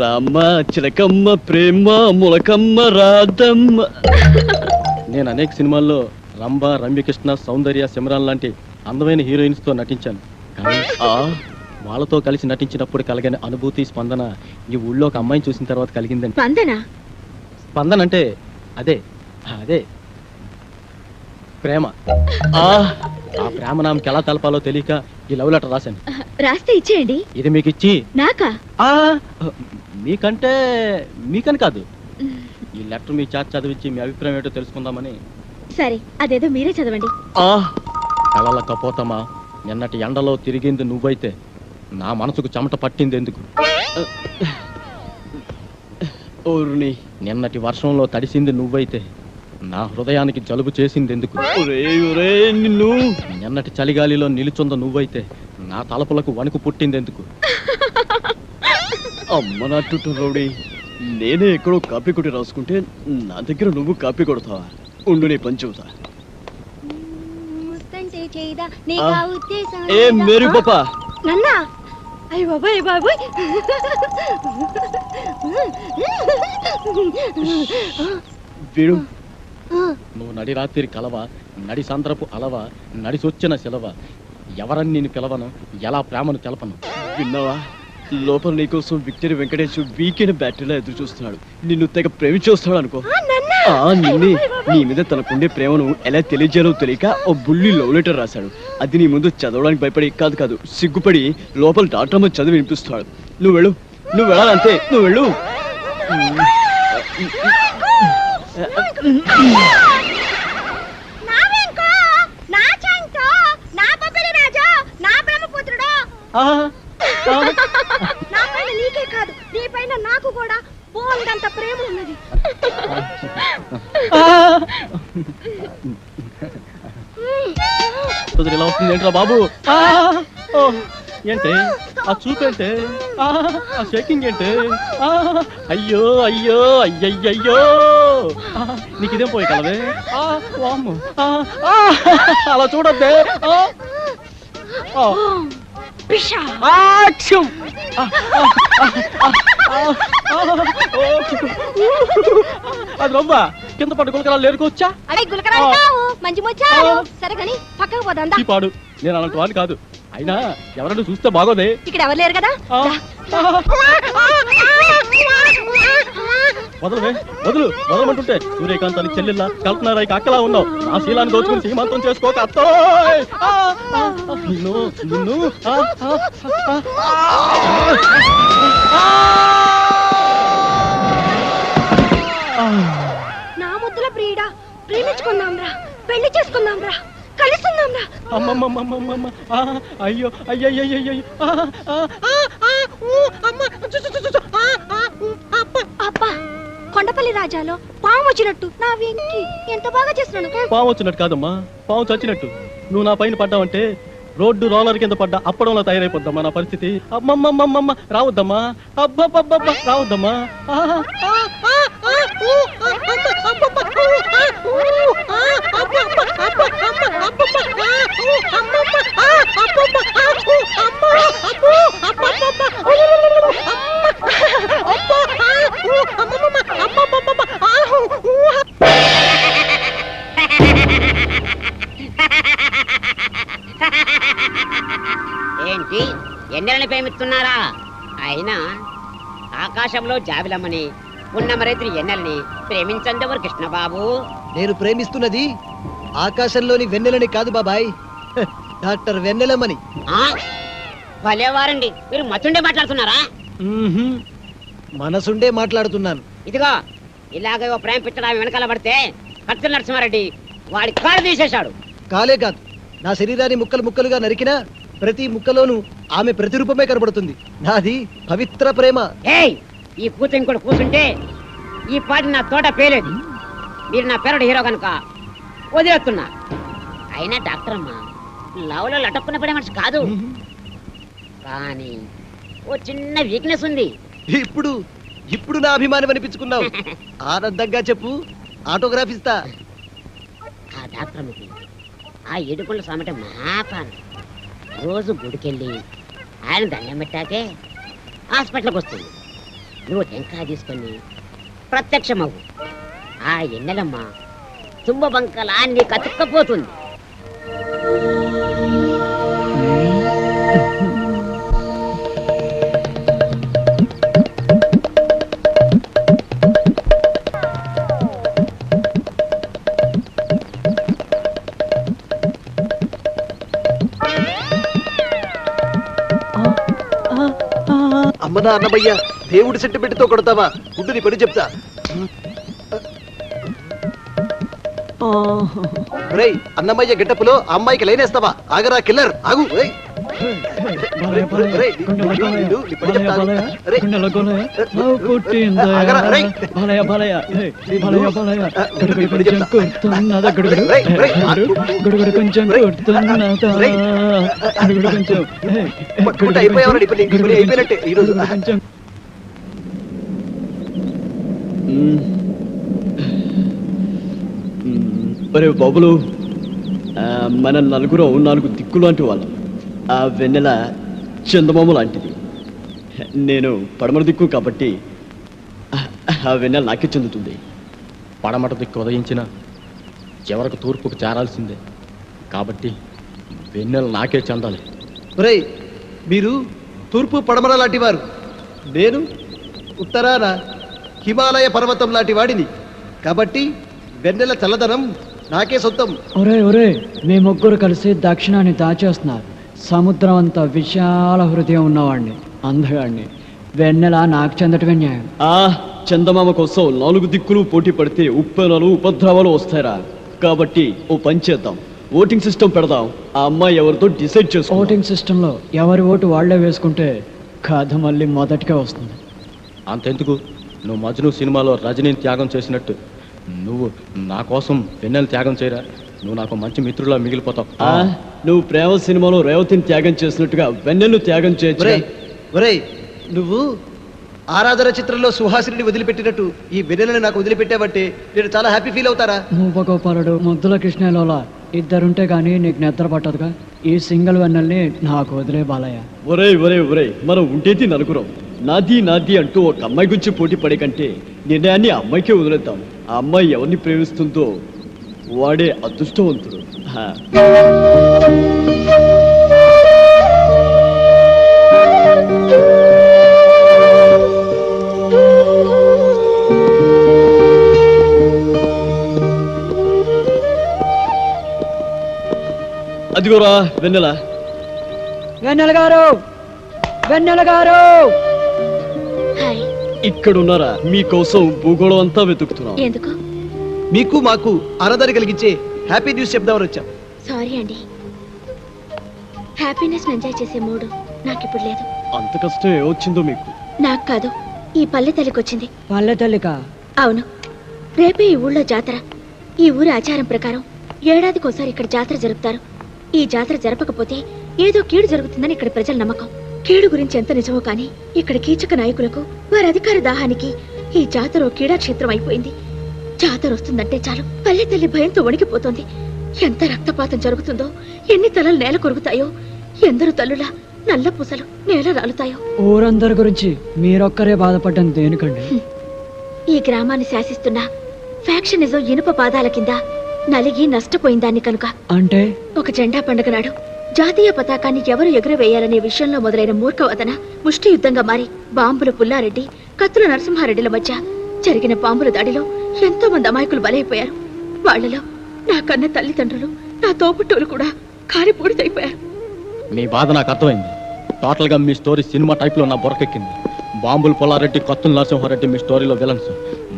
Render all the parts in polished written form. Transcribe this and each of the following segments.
రామ్మ చిలకమ్మ ప్రేమ ములకమ్మ రాధమ్మ. నేను అనేక సినిమాల్లో రంభ, రమ్యకృష్ణ, సౌందర్య, సిమరాన్ లాంటి అందమైన హీరోయిన్స్ తో నటించాను. కానీ వాళ్ళతో కలిసి నటించినప్పుడు కలిగిన అనుభూతి, స్పందన ఈ ఊళ్ళో ఒక అమ్మాయిని చూసిన తర్వాత కలిగిందండి. స్పందన అంటే అదే అదే ప్రేమ. ఆ ప్రేమ నామకి ఎలా తెలపాలో తెలియక ఈ లవ్ లెటర్ రాశాను. రాస్తే ఇచ్చేయండి. ఇది మీకు ఇచ్చి నాకా? మీకని కాదు, ఈ లెటర్ మీ చాట్ చదివించి మీ అభిప్రాయం ఏంటో తెలుసుకుందామని. సరే, అదేదో మీరే చదవండి. కలల కపోతమా, నిన్నటి ఎండలో తిరిగింది నువ్వైతే నా మనసుకు చెమట పట్టింది ఎందుకు? ఓర్ని నిన్నటి వర్షంలో తడిసింది నువ్వైతే నా హృదయానికి జలుబు చేసింది ఎందుకు? నిన్ను నిన్నటి చలిగాలిలో నిలుచుంద నువ్వైతే నా తలపులకు వణుకు పుట్టింది ఎందుకు? అమ్మ నట్టు రౌడీ, నేనే ఎక్కడో కాపీ కొట్టి రాసుకుంటే నా దగ్గర నువ్వు కాపీ కొడతావా? ఉండు నీ పని చెబుతా. ఏ మేరీ పాపా నన్నా, అయ్య బాబాయ్ బాబాయ్, వీడు నువ్వు నడి రాత్రి కలవా, నడి సంద్రపు అలవా, నడిసొచ్చిన సెలవ, ఎవరని నేను పిలవను, ఎలా ప్రేమను తెలపను. విన్నావా? లోపల నీకోసం విక్టరీ వెంకటేష్ వీకెండ్ బ్యాటరీలో ఎదురు చూస్తున్నాడు. నిన్ను తెగ ప్రేమించేస్తాడు అనుకో. నిన్నే నీ మీద తనకుండే ప్రేమను ఎలా తెలియజేయాలో తెలియక ఓ బుల్లి లవ్ లెటర్ రాశాడు. అది నీ ముందు చదవడానికి భయపడి కాదు సిగ్గుపడి లోపల డాక్టర్ చదివి వినిపిస్తాడు. నువ్వు వెళ్ళు, నువ్వు వెళ్ళాలంతే, నువ్వు వెళ్ళు. నీకే కాదు, నీ పైన నాకు కూడా బోల్డంత ప్రేమ ఉన్నది. ఇలా వస్తుంది ఏంట్రా బాబు? ఏంటి ఆ చూపేంటే, ఆ షేకింగ్ ఏంటి? అయ్యో అయ్యో అయ్యయ్యో, నీకు ఇదేం పోయి కలవే? అలా చూడద్దే. అది రవ్వా కింద పట్టు గులకరాలు లేరుకోవచ్చా? మంచి మొచ్చారు. సరే కానీ పక్కకు పోదా పాడు. నేను అలాంటి వాడిని కాదు. అయినా ఎవరైనా చూస్తే బాగోదే. ఇక్కడ ఎవరు లేరు కదా. వదలమంటుంటే సూర్యకాంతానికి చెల్లెల్లా, కల్పనారాయికి అక్కలా ఉన్నావు. నా శీలాన్ని దోచుకుని సీమంతం చేసుకోక అత్తో. నిన్ను నిన్ను నా ముద్దుల ప్రియుడా, ప్రేమించుకుందాం రా, పెళ్లి చేసుకుందాం రా, కలుసుకుందాం రా. అమ్మమ్మమ్మమ్మమ్మ, అయ్యో అయ్యయ్యయ్యో, అబ్బా, కొండపల్లి రాజాలో పాము వచ్చినట్టు నా వెంకి ఎంత బాగా చేస్తున్నాను. పాము వచ్చినట్టు కాదమ్మా, పాము చచ్చినట్టు. నువ్వు నా పైన పడ్డావంటే రోడ్డు రోలర్ కింద పడ్డా అప్పడంలో తయారైపోద్దమ్మా నా పరిస్థితి. అమ్మమ్మమ్మమ్మ రావద్దమ్మా, అబ్బబ్బబ్బబ్బ రావద్దమ్మా. ఏంటి ఎన్నెలని ప్రేమిస్తున్నారా? అయినా ఆకాశంలో జాబిలమ్మని ఉన్నమరైతులు ఎన్నెల్ని ప్రేమించందెవరు కృష్ణబాబు? నేను ప్రేమిస్తున్నది ఆకాశంలోని వెన్నెలని కాదు బాబాయ్, డాక్టర్ వెన్నెలమ్మని. భలేవారండి, మీరు మతుండే మాట్లాడుతున్నారా? మనసుండే మాట్లాడుతున్నాను. ఇదిగో ఇలాగే ఓ ప్రేమ పిచ్చడా వెనకాల పడితే కత్తి నరసింహారెడ్డి వాడి కాళ్ళు తీసేశాడు. కాలే కాదు, నా శరీరాన్ని ముక్కలు ముక్కలుగా నరికినా ప్రతి ముక్కలోనూ ఆమె ప్రతిరూపమే కనబడుతుంది. నాది పవిత్ర ప్రేమ. ఏయ్, ఈ కూతురు కూడా కూర్చుంటే ఈ పాటి నా తోట పేలేదు. మీరు నా పేరుడు హీరో కనుక వదిలేస్తున్నా. అయినా డాక్టర్ అమ్మా లవ్లో లటక్కున పడే మనిషి కాదు, కానీ ఓ చిన్న వీక్నెస్ ఉంది. ఇప్పుడు ఇప్పుడు నా అభిమానం అనిపించుకున్నావు. ఆనందంగా చెప్పు, ఆటోగ్రాఫ్ ఇస్తా. ఆ డాక్టర్ అమ్మకి ఆ ఏడుకొండ స్వామి మాపాను. రోజు గుడికెళ్ళి ఆయన దండం పెట్టాకే హాస్పిటల్కి వస్తుంది. నువ్వు టెంకాయ తీసుకొని ప్రత్యక్షమవు. ఆ ఎన్నెలమ్మ తుంబబంకలా నీకు అతుక్కపోతుంది. అమ్మనా అన్నమయ్య, దేవుడి సెంటిమెంట్తో కొడతావా? గుడ్డు నీ పని చెప్తా. రేయ్, అన్నమయ్య గెటప్పులో అమ్మాయికి లైనేస్తావా? ఆగరా కిల్లర్, ఆగు. రేయ్. రేయ్, నీ పని చెప్తా, ఆగు. రేయ్. ఆగరా, రేయ్. నీ పని చెప్తా. రేయ్, రేయ్, పట్టుకుంటే అయిపోయావరా? నీ పని అయిపోయినట్టే ఈరోజు. ఒరే బాబులు, మన నలుగురు 4 దిక్కు లాంటి వాళ్ళం. ఆ వెన్నెల చందమామ లాంటిది. నేను పడమర దిక్కు కాబట్టి ఆ వెన్నెల నాకే చెందుతుంది. పడమట దిక్కు ఉదయించిన చివరకు తూర్పుకు చేరాల్సిందే కాబట్టి వెన్నెల నాకే చెందాలి. ఒరేయ్, మీరు తూర్పు పడమర లాంటి వారు, నేను ఉత్తరాన హిమాలయ పర్వతం లాంటి వాడిని కాబట్టి వెన్నెల చల్లదనం నాకే సొంతం. ఒరే మీ ముగ్గురు కలిసి దక్షిణాన్ని దాచేస్తున్నారు. సముద్రం అంత విశాల హృదయం ఉన్నవాడిని, అందగాడిని. వెన్నెల నాకు చెందటమే న్యాయం. ఆ చందమామ కోసం 4 దిక్కులు పోటీ పడితే ఉప్పెనలు ఉపద్రవాలు వస్తాయిరా. కాబట్టి ఓ పని చేద్దాం, ఓటింగ్ సిస్టమ్ పెడదాం. ఆ అమ్మాయి ఎవరితో డిసైడ్ చేసుకో. ఓటింగ్ సిస్టంలో ఎవరి ఓటు వాళ్లే వేసుకుంటే కథ మళ్ళీ మొదటికే వస్తుంది. అంతెందుకు, నువ్వు మజ్ను సినిమాలో రజనీని త్యాగం చేసినట్టు నువ్వు నా కోసం వెన్నెల త్యాగం చేయరా. నువ్వు నాకు మంచి మిత్రులా మిగిలిపోతావు. నువ్వు ప్రేమ సినిమాలో రేవతిని త్యాగం చేసినట్టుగా వెన్నెలను త్యాగం చేయొచ్చు. ఒరేయ్, నువ్వు ఆరాధన చిత్రంలో సుహాసిని వదిలిపెట్టినట్టు ఈ వెన్నెలని నాకు వదిలిపెట్టావంటే నేను చాలా హ్యాపీ ఫీల్ అవుతారా? మూపగోపాలుడు, ముద్దుల కృష్ణలోలా ఇద్దరుంటే గానీ నీకు నిద్ర పట్టదుగా. ఈ సింగిల్ వెన్నెల్ని నాకు వదిలే బాలయ్య. ఒరే మనం ఉండేది నలుగురం. నాది అంటూ ఒక అమ్మాయి గురించి పోటీ పడే కంటే నిర్ణయాన్ని ఆ అమ్మాయికే వదిలేద్దాం. ఆ అమ్మాయి ఎవరిని ప్రేమిస్తుందో వాడే అదృష్టవంతుడు. అదిగోరా వెన్నెల. వెన్నెల గారు హాయ్. ఇక్కడున్నారా? మీకోసం భూగోళం అంతా వెతుకుతున్నాం. ఎందుకు? మీకు మాకు ఆరాధన కలిగించే హ్యాపీ న్యూస్ చెప్దామని వచ్చాం. సారీ అండి, హ్యాపీనెస్ ఎంజాయ్ చేసే మూడు నాకు ఇప్పుడు లేదు. అంత కష్టం ఏమొచ్చిందో మీకు? నాకు కాదు, ఈ పల్లె తల్లికి వచ్చింది. పల్లె తల్లికా? అవును, రేపే ఈ ఊళ్ళో జాతర. ఈ ఊరి ఆచారం ప్రకారం ఏడాదికోసారి ఇక్కడ జాతర జరుపుతారు. ఈ జాతర జరపకపోతే ఏదో కీడు జరుగుతుందని ఇక్కడ ప్రజల నమ్మకం. కీడు గురించి ఎంత నిజమో కానీ ఇక్కడ కీచక నాయకులకు, వారి అధికార దాహానికి ఈ జాతర ఓ క్రీడాక్షేత్రం అయిపోయింది. జాతర వస్తుందంటే చాలు పల్లె తల్లి భయంతో వణికిపోతుంది. ఎంత రక్తపాతం జరుగుతుందో, ఎన్ని తలలు నేల కొరుకుతాయో, ఎందరు తల్లులా నల్ల పూసలు నేల రాలుతాయో. ఊరందరి గురించి మీరొక్కరే బాధపడ్డం దేనికండి? ఈ గ్రామాన్ని శాసిస్తున్న ఫ్యాక్షనిజం ఇనుప పాదాల కింద నలిగి నష్టపోయిందాన్ని కనుక. అంటే ఒక జెండా పండుగ నాడు జాతీయ పతాకాన్ని ఎవరు ఎగురవేయాలనే విషయంలో మొదలైన మూర్ఖవదన ముష్టి యుద్ధంగా మారి బాంబుల పుల్లారెడ్డి, కత్తుల నరసింహారెడ్డిల మధ్య జరిగిన బాంబుల దాడిలో ఎంతో మంది అమాయకులు బలైపోయారు. వాళ్లలో నా కన్న తల్లిదండ్రులు, నా తోబుట్టువులు కూడా కారిపూడితైపోయారు. మీ బాధ నాకు అర్థమైంది. టోటల్ గా మీ స్టోరీ సినిమా టైప్ లో నా బుర్రకెక్కింది. బాంబుల పుల్లారెడ్డి, కత్తుల నరసింహారెడ్డి మీ స్టోరీలో విలన్స్.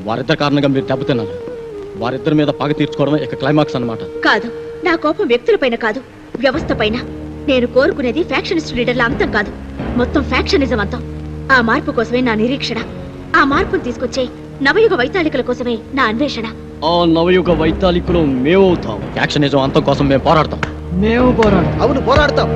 వారిద్దరి కారణంగా మీరు దెబ్బతిన్నారు. వారిద్దరి మీద పగ తీర్చుకోవడమే ఇక క్లైమాక్స్ అన్నమాట. కాదు, నా కోపం వ్యక్తులపైన కాదు, వ్యవస్థ పైన. నేను కోరుకునేది ఫ్యాక్షనిస్ట్ లీడర్ల అంతం కాదు, మొత్తం ఫ్యాక్షనిజం అంతం. ఆ మార్పు కోసమే నా నిరీక్షణ. ఆ మార్పును తీసుకొచ్చే నవయుగ వైతాళికల కోసమే నా అన్వేషణ. ఆ నవయుగ వైతాళికులు మేమవుతాం. ఫ్యాక్షనిజం అంతం కోసం మేము పోరాడతాం. మేము పోరాడతాం. అవును, పోరాడతాం.